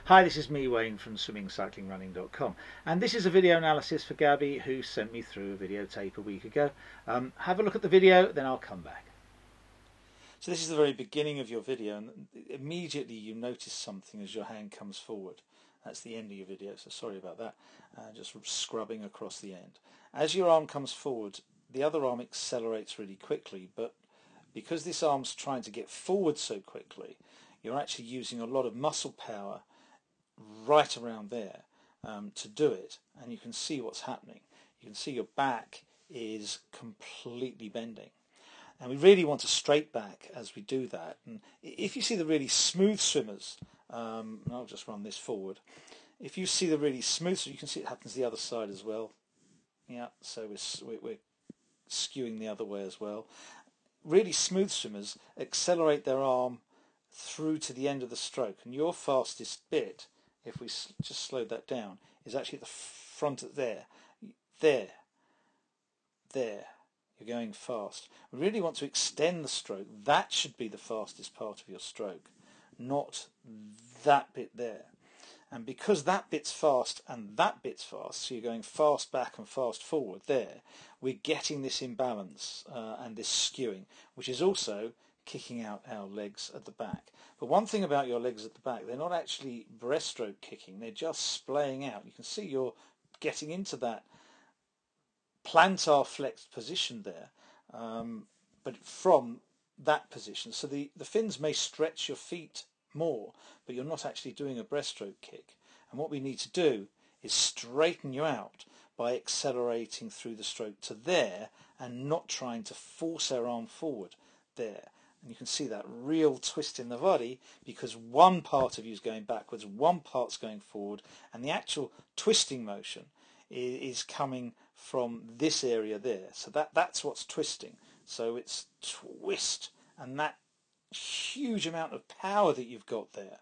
Hi, this is me, Wayne, from swimmingcyclingrunning.com, and this is a video analysis for Gabi, who sent me through a videotape a week ago. Have a look at the video, then I'll come back. So this is the very beginning of your video, and immediately you notice something as your hand comes forward. That's the end of your video, so sorry about that. Just scrubbing across the end. As your arm comes forward, the other arm accelerates really quickly, but because this arm's trying to get forward so quickly, you're actually using a lot of muscle power right around there to do it, and you can see what's happening. You can see your back is completely bending, and we really want a straight back as we do that. And if you see the really smooth swimmers, and I'll just run this forward, if you see the really smooth, so you can see it happens the other side as well. Yeah, so we're skewing the other way as well. Really smooth swimmers accelerate their arm through to the end of the stroke, and your fastest bit, if we just slow that down, is actually at the front of there. You're going fast. We really want to extend the stroke. That should be the fastest part of your stroke, not that bit there. And because that bit's fast and that bit's fast, so you're going fast back and fast forward there, we're getting this imbalance and this skewing, which is also kicking out our legs at the back. But one thing about your legs at the back, they're not actually breaststroke kicking, they're just splaying out. You can see you're getting into that plantar flexed position there, but from that position. So the fins may stretch your feet more, but you're not actually doing a breaststroke kick. And what we need to do is straighten you out by accelerating through the stroke to there and not trying to force our arm forward there. And you can see that real twist in the body, because one part of you is going backwards, one part's going forward, and the actual twisting motion is coming from this area there. So that's what's twisting. So it's twist, and that huge amount of power that you've got there,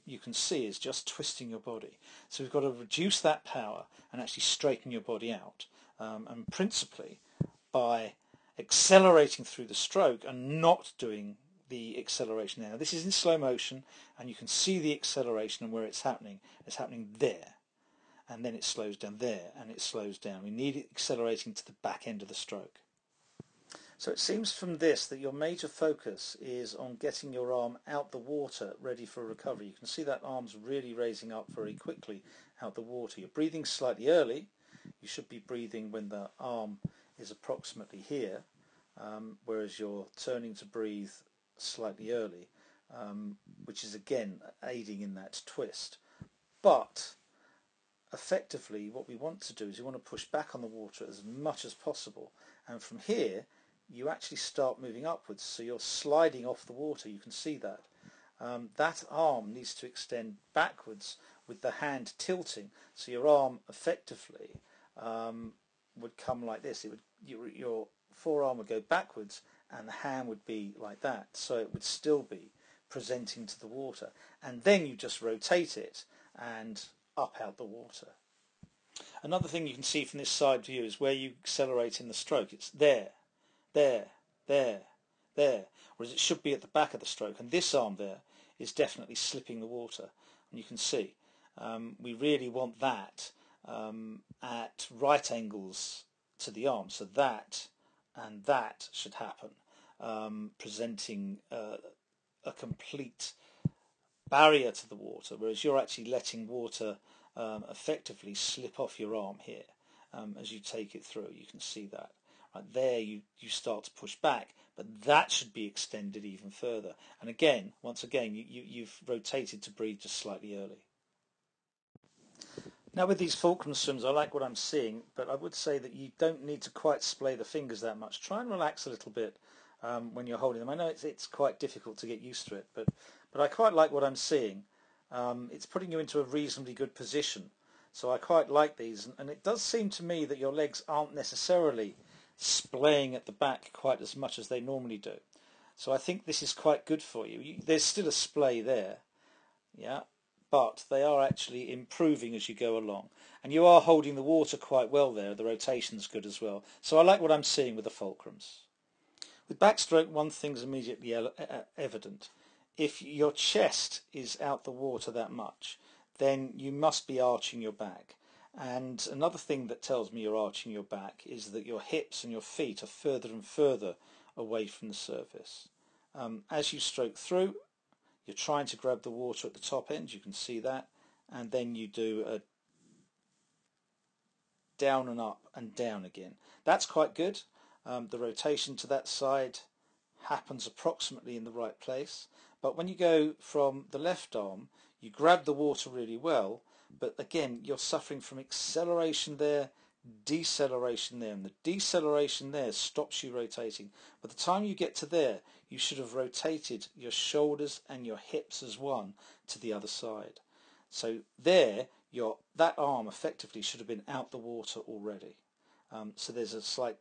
you can see is just twisting your body. So we've got to reduce that power and actually straighten your body out, and principally by accelerating through the stroke and not doing the acceleration there. Now, this is in slow motion, and you can see the acceleration and where it's happening. It's happening there, and then it slows down there, and it slows down. We need it accelerating to the back end of the stroke. So it seems from this that your major focus is on getting your arm out the water, ready for recovery. You can see that arm's really raising up very quickly out the water. You're breathing slightly early. You should be breathing when the arm is approximately here, whereas you're turning to breathe slightly early, which is again aiding in that twist. But effectively what we want to do is you want to push back on the water as much as possible, and from here you actually start moving upwards, so you're sliding off the water. You can see that. That arm needs to extend backwards with the hand tilting, so your arm effectively would come like this. It would, your forearm would go backwards and the hand would be like that, so it would still be presenting to the water, and then you just rotate it and up out the water. Another thing you can see from this side view is where you accelerate in the stroke. It's there, whereas it should be at the back of the stroke, and this arm there is definitely slipping the water, and you can see we really want that at right angles to the arm, so that and that should happen, presenting a complete barrier to the water, whereas you're actually letting water effectively slip off your arm here as you take it through. You can see that. Right there you start to push back, but that should be extended even further. And again, once again, you've rotated to breathe just slightly early. Now with these fulcrum swims, I like what I'm seeing, but I would say that you don't need to quite splay the fingers that much. Try and relax a little bit when you're holding them. I know it's quite difficult to get used to it, but I quite like what I'm seeing. It's putting you into a reasonably good position, so I quite like these, and it does seem to me that your legs aren't necessarily splaying at the back quite as much as they normally do. So I think this is quite good for you. There's still a splay there, yeah, but they are actually improving as you go along, and you are holding the water quite well there. The rotation's good as well, so I like what I'm seeing with the fulcrums. With backstroke, one thing's immediately evident. if your chest is out the water that much, then you must be arching your back. And another thing that tells me you're arching your back is that your hips and your feet are further and further away from the surface. As you stroke through, you're trying to grab the water at the top end, you can see that, and then you do a down and up and down again. That's quite good. The rotation to that side happens approximately in the right place, but when you go from the left arm, you grab the water really well, but again you're suffering from acceleration there, deceleration there, and the deceleration there stops you rotating. By the time you get to there, you should have rotated your shoulders and your hips as one to the other side. So there, that arm effectively should have been out the water already. So there's a slight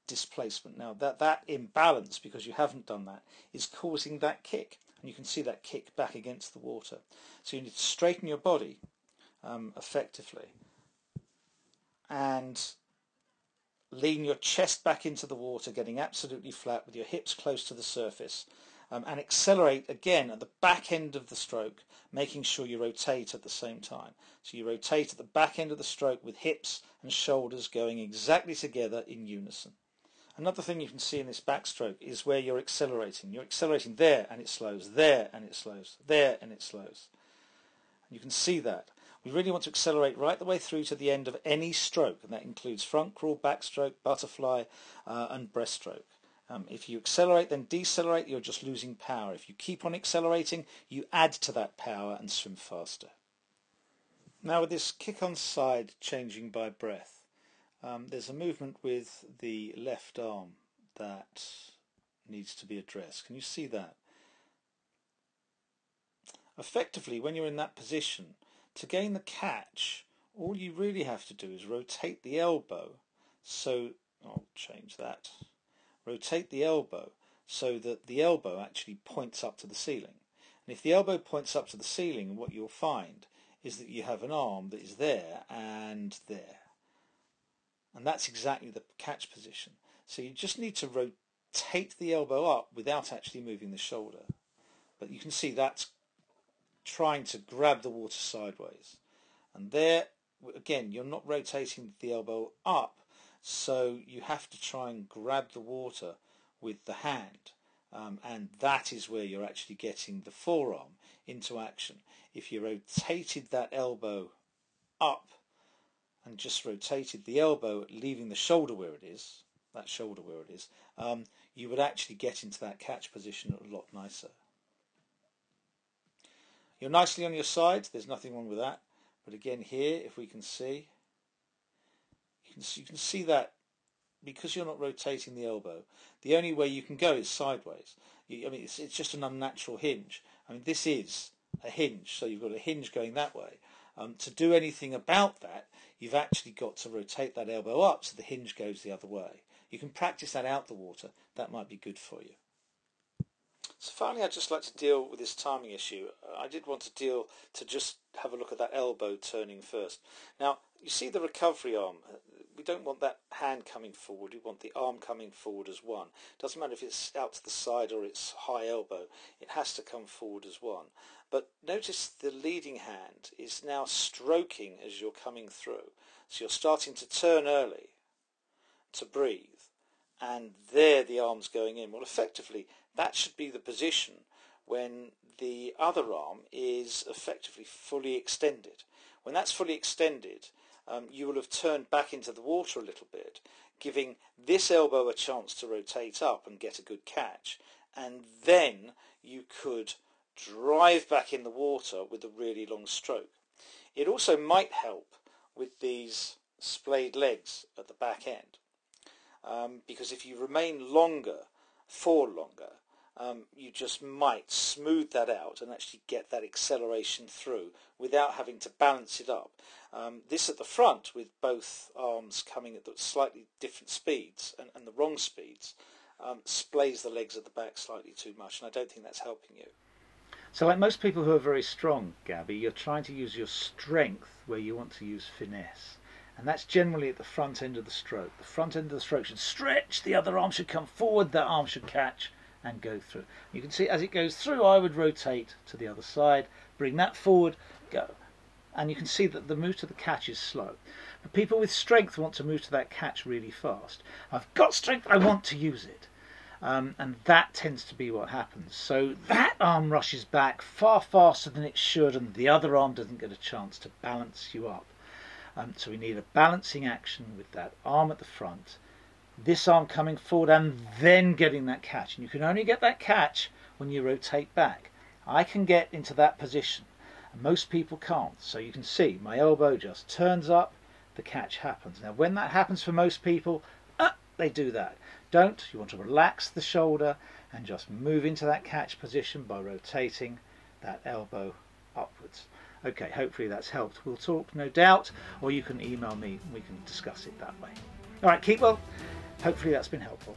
displacement. Now that imbalance, because you haven't done that, is causing that kick, and you can see that kick back against the water. So you need to straighten your body effectively and lean your chest back into the water, getting absolutely flat with your hips close to the surface, and accelerate again at the back end of the stroke, making sure you rotate at the same time. So you rotate at the back end of the stroke with hips and shoulders going exactly together in unison. Another thing you can see in this backstroke is where you're accelerating. You're accelerating there and it slows, there and it slows, there and it slows. And you can see that. We really want to accelerate right the way through to the end of any stroke, and that includes front crawl, backstroke, butterfly and breaststroke. If you accelerate then decelerate, you're just losing power. If you keep on accelerating, you add to that power and swim faster. Now with this kick on side changing by breath, there's a movement with the left arm that needs to be addressed. Can you see that? Effectively, when you're in that position, to gain the catch, all you really have to do is rotate the elbow. So, I'll change that. Rotate the elbow so that the elbow actually points up to the ceiling. And if the elbow points up to the ceiling, what you'll find is that you have an arm that is there and there. And that's exactly the catch position. So you just need to rotate the elbow up without actually moving the shoulder. But you can see that's trying to grab the water sideways. And there, again, you're not rotating the elbow up, so you have to try and grab the water with the hand. And that is where you're actually getting the forearm into action. If you rotated that elbow up and just rotated the elbow, leaving the shoulder where it is, you would actually get into that catch position a lot nicer. You're nicely on your side, there's nothing wrong with that. But again here, if we can see, you can see that because you're not rotating the elbow, the only way you can go is sideways. It's just an unnatural hinge. This is a hinge, so you've got a hinge going that way. To do anything about that, you've actually got to rotate that elbow up so the hinge goes the other way. You can practice that out the water. That might be good for you. So finally, I'd just like to deal with this timing issue. I did want to just have a look at that elbow turning first. Now, you see the recovery arm. We don't want that hand coming forward. We want the arm coming forward as one. Doesn't matter if it's out to the side or it's high elbow. It has to come forward as one. But notice the leading hand is now stroking as you're coming through. So you're starting to turn early to breathe. And there the arm's going in. Well, effectively, that should be the position when the other arm is effectively fully extended. When that's fully extended, you will have turned back into the water a little bit, giving this elbow a chance to rotate up and get a good catch, and then you could drive back in the water with a really long stroke. It also might help with these splayed legs at the back end, because if you remain for longer, you just might smooth that out and actually get that acceleration through without having to balance it up. This at the front, with both arms coming at the slightly different speeds and the wrong speeds, splays the legs at the back slightly too much, and I don't think that's helping you. So like most people who are very strong, Gabi, you're trying to use your strength where you want to use finesse. And that's generally at the front end of the stroke. The front end of the stroke should stretch, the other arm should come forward, that arm should catch, and go through. You can see as it goes through, I would rotate to the other side, bring that forward, go. And you can see that the move to the catch is slow. But people with strength want to move to that catch really fast. I've got strength, I want to use it. And that tends to be what happens. So that arm rushes back far faster than it should, and the other arm doesn't get a chance to balance you up. So we need a balancing action with that arm at the front, this arm coming forward and then getting that catch. And you can only get that catch when you rotate back. I can get into that position, and most people can't. So you can see my elbow just turns up, the catch happens. Now when that happens for most people, they do that. Don't. You want to relax the shoulder and just move into that catch position by rotating that elbow upwards. Okay, hopefully that's helped. We'll talk, no doubt, or you can email me and we can discuss it that way. All right, keep well. Hopefully that's been helpful.